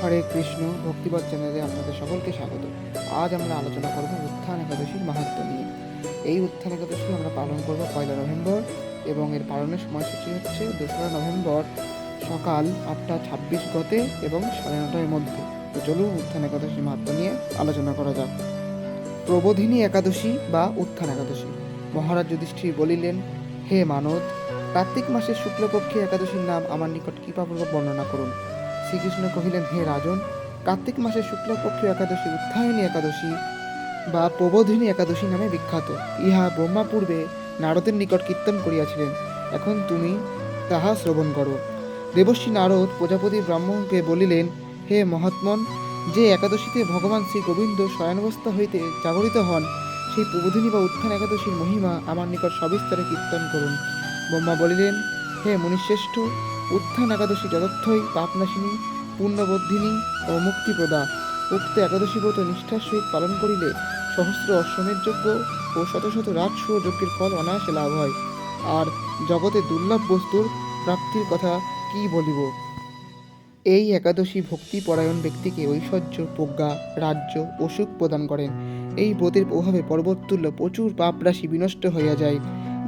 হরে কৃষ্ণ ভক্তিপদ চ্যানেলে আপনাদের সকলকে স্বাগত। আজ আমরা আলোচনা করব উত্থান একাদশীর মাহাত্ম্য নিয়ে। এই উত্থান একাদশী আমরা পালন করব 1 নভেম্বর এবং এর পালনের সময়সূচি হচ্ছে 2 নভেম্বর সকাল 8:26 গতে এবং 9:30 মধ্যে। তো চলুন উত্থান একাদশীর মাহাত্ম্য নিয়ে আলোচনা করা যাক। প্রবোধিনী একাদশী বা উত্থান একাদশী। মহারাজ যুধিষ্ঠির বলিলেন, হে মানদ, কার্তিক মাসের শুক্লপক্ষে একাদশীর নাম আমার নিকট কৃপাপূর্বক বর্ণনা করুন। শ্রীকৃষ্ণ কহিলেন, হে রাজন, কার্তিক মাসের শুক্লপক্ষীয় একাদশী উত্থায়নী একাদশী বা প্রবোধিনী একাদশী নামে বিখ্যাত। ইহা ব্রহ্মা পূর্বে নারদের নিকট কীর্তন করিয়াছিলেন, এখন তুমি তাহা শ্রবণ করো। দেবর্ষি নারদ প্রজাপতি ব্রাহ্মণকে বলিলেন, হে মহাত্মন, যে একাদশীতে ভগবান শ্রী গোবিন্দ শয়নাবস্থা হইতে জাগরিত হন, সেই প্রবোধিনী বা উত্থান একাদশীর মহিমা আমার নিকট সবিস্তারে কীর্তন করুন। ব্রহ্মা বলিলেন, হে মুনিশ্রেষ্ঠ, উত্থান একাদশী যথার্থই পাপনাশিনী, পুণ্যবর্ধিনী ও মুক্তিপ্রদা। উক্ত একাদশী ব্রত নিষ্ঠার সহিত পালন করিলে সহস্র অশ্বমেধ যজ্ঞ ও শত শত রাজসূয় যজ্ঞের ফল অনায়াসে লাভ হয়। আর জগতে দুর্লভ বস্তুর প্রাপ্তির কথা কি বলিব। এই একাদশী ভক্তিপরায়ণ ব্যক্তিকে ঐশ্বর্য, প্রজ্ঞা, রাজ্য ও সুখ প্রদান করেন। এই ব্রতের প্রভাবে পর্বততুল্য প্রচুর পাপ রাশি বিনষ্ট হইয়া যায়।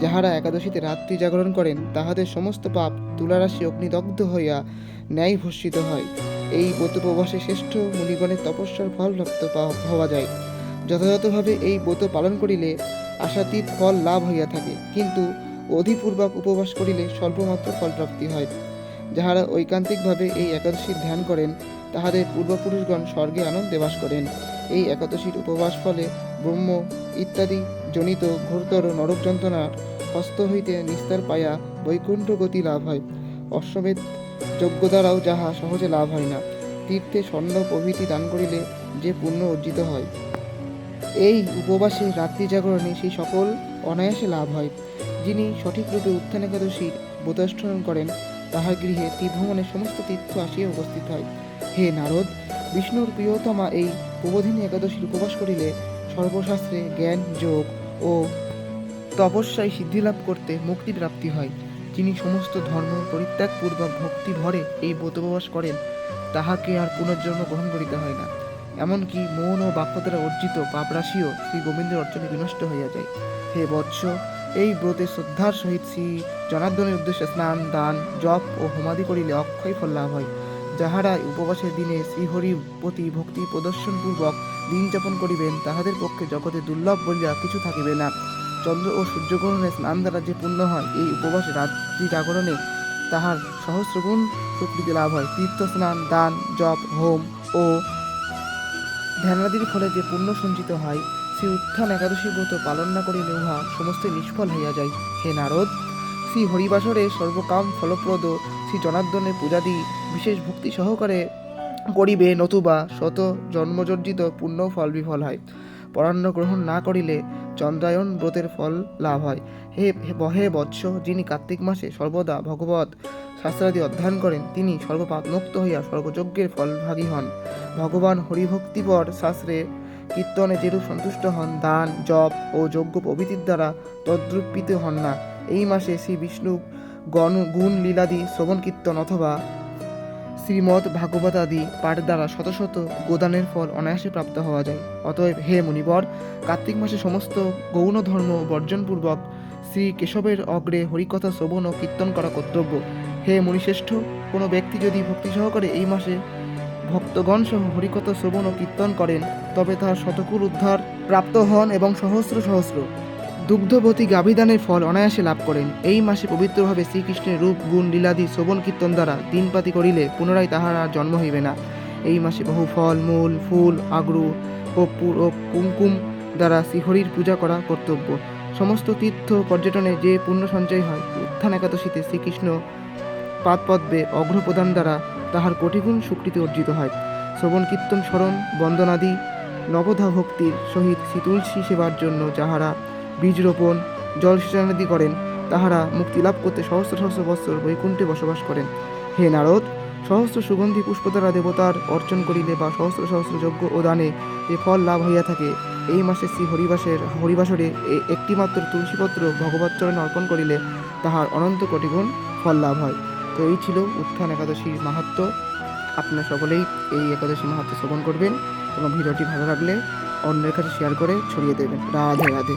যাহারা একাদশীতে রাত্রি জাগরণ করেন, তাহাদের সমস্ত পাপ তুলারাশি অগ্নিদগ্ধ হইয়া ন্যায় ভস্মিত হয়। এই ব্রত প্রবাসে শ্রেষ্ঠ মুনিগণের তপস্যার ফল প্রাপ্ত হওয়া যায়। যথাযথভাবে এই ব্রত পালন করিলে আশাতীত ফল লাভ হইয়া থাকে, কিন্তু অধিপূর্বক উপবাস করিলে স্বল্পমাত্র ফলপ্রাপ্তি হয়। যাহারা ঐকান্তিকভাবে এই একাদশীর ধ্যান করেন, তাহাদের পূর্বপুরুষগণ স্বর্গে আনন্দে বাস করেন। এই একাদশীর উপবাস ফলে ব্রহ্ম ইত্যাদি জনিত ঘোরতর নরক যন্ত্রণার হস্ত হইতে নিস্তার পাইয়া বৈকুণ্ঠ গতি লাভ হয়। অশ্বমেধ যজ্ঞ দ্বারাও যাহা সহজে লাভ হয় না। তীর্থে স্বর্ণ প্রভৃতি দান করিলে যে পুণ্য অর্জিত হয়, এই উপবাসে রাত্রি জাগরণে সেই সকল অনায়াসে লাভ হয়। যিনি সঠিকরূপে উত্থান একাদশীর ব্রতানুষ্ঠান করেন, তাহার গৃহে তীর্থভ্রমণের সমস্ত তীর্থ আসিয়া উপস্থিত হয়। হে নারদ, বিষ্ণুর প্রিয়তমা এই প্রবোধিনী একাদশীর উপবাস করিলে সর্বশাস্ত্রে জ্ঞান, যোগ ও তপস্যায় সিদ্ধিলাভ করতে মুক্তি প্রাপ্তি হয়। যিনি সমস্ত ধর্ম পরিত্যাগপূর্বক ভক্তি ভরে এই ব্রত উপবাস করেন, তাহাকে আর পুনর্জন্ম গ্রহণ করিতে হয় না। এমনকি মন ও বাক্য দ্বারা অর্জিত পাপরাশিও শ্রী গোবিন্দের অর্জনে বিনষ্ট হইয়া যায়। হে বৎস, এই ব্রতে শ্রদ্ধার সহিত শ্রী জনার্দনের উদ্দেশ্যে স্নান, দান, জপ ও হোমাদি করিলে অক্ষয় ফল লাভ হয়। যাহারা উপবাসের দিনে শ্রীহরির প্রতি ভক্তি প্রদর্শনপূর্বক দিন যাপন করিবেন, তাহাদের পক্ষে জগতে দুর্লভ বলিয়া কিছু থাকিবে না। চন্দ্র ও সূর্যগ্রহণে স্নান দ্বারা যে পুণ্য হয়, এই উপবাসে রাত্রি জাগরণে তাহার সহস্রগুণ সুকৃতি লাভ হয়। তীর্থ স্নান, দান, জপ, হোম ও ধ্যানাদির ফলে যে পুণ্য সঞ্চিত হয়, শ্রী উত্থান একাদশী ব্রত পালন না করিলে উহা সমস্ত নিষ্ফল হইয়া যায়। হে নারদ, শ্রী হরিবাসরে সর্বকাম ফলপ্রদ শ্রী জনার্দনের পূজাদি বিশেষ ভক্তি সহকারে করিবে, নতুবা শত জন্মজর্জিত পুণ্য ফল বিফল হয়। পরান্ন গ্রহণ না করিলে চন্দ্রায়ণ ব্রতের ফল লাভ হয়। হে বৎস, যিনি কার্তিক মাসে সর্বদা ভগবৎ শাস্ত্রাদি অধ্যয়ন করেন, তিনি সর্বপাপমুক্ত হইয়া স্বর্গযজ্ঞের ফলভাগী হন। ভগবান হরিভক্তিপর শাস্ত্রে কীর্তনে যেরূপ সন্তুষ্ট হন, দান, জপ ও যজ্ঞ প্রভৃতির দ্বারা তদ্রূপিত হন না। এই মাসে শ্রী বিষ্ণু গুণ লীলাদি শ্রবণ কীর্তন অথবা শ্রীমদ্ ভাগবতাদি পাঠ দ্বারা শত শত গোদানের ফল অনায়াসে প্রাপ্ত হওয়া যায়। অতএব হে মুনিবর, কার্তিক মাসে সমস্ত গৌণ ধর্ম বর্জনপূর্বক শ্রী কেশবের অগ্রে হরিকথা শ্রবণ ও কীর্তন করা কর্তব্য। হে মুনিশ্রেষ্ঠ, কোনো ব্যক্তি যদি ভক্তি সহকারে এই মাসে ভক্তগণ সহ হরিকথা শ্রবণ ও কীর্তন করেন, তবে তাহার শতকুল উদ্ধার প্রাপ্ত হন এবং সহস্র সহস্র দুগ্ধবতী গাভীদানের ফল অনায়াসে লাভ করেন। এই মাসে পবিত্রভাবে শ্রীকৃষ্ণের রূপ, গুণ, লীলাদি শ্রবণ কীর্তন দ্বারা দিনপাতি করিলে পুনরায় তাহার আর জন্ম হইবে না। এই মাসে বহু ফল, মূল, ফুল, আগ্রু, কর্পূর ও কুমকুম দ্বারা শ্রীহরির পূজা করা কর্তব্য। সমস্ত তীর্থ পর্যটনে যে পুণ্য সঞ্চয় হয়, উত্থান একাদশীতে শ্রীকৃষ্ণ পাদপদ্মে অগ্রপ্রদান দ্বারা তাহার কোটিগুণ স্বীকৃতি অর্জিত হয়। শ্রবণ কীর্তন, স্মরণ, বন্দনাদি নবধা ভক্তির সহিত শ্রী তুলসী সেবার জন্য যাহারা বীজ রোপণ, জলসেচনাদি করেন, তাহারা মুক্তি লাভ করতে সহস্র সহস্র বৎসর বৈকুণ্ঠে বসবাস করেন। হে নারদ, সহস্র সুগন্ধি পুষ্প দ্বারা দেবতার অর্চন করিলে বা সহস্র সহস্র যজ্ঞ ও দানে যে ফল লাভ হইয়া থাকে, এই মাসে শ্রী হরিবাসরে একটিমাত্র তুলসীপত্র ভগবৎচরণে অর্পণ করিলে তাহার অনন্ত কোটিগুণ ফল লাভ হয়। তো এই ছিল উত্থান একাদশীর মাহাত্ম্য। আপনারা সকলেই এই একাদশী মাহাত্ম্য শ্রবণ করবেন এবং ভিডিওটি ভালো লাগলে অন্যের কাছে শেয়ার করে ছড়িয়ে দেবেন। রাধে রাধে।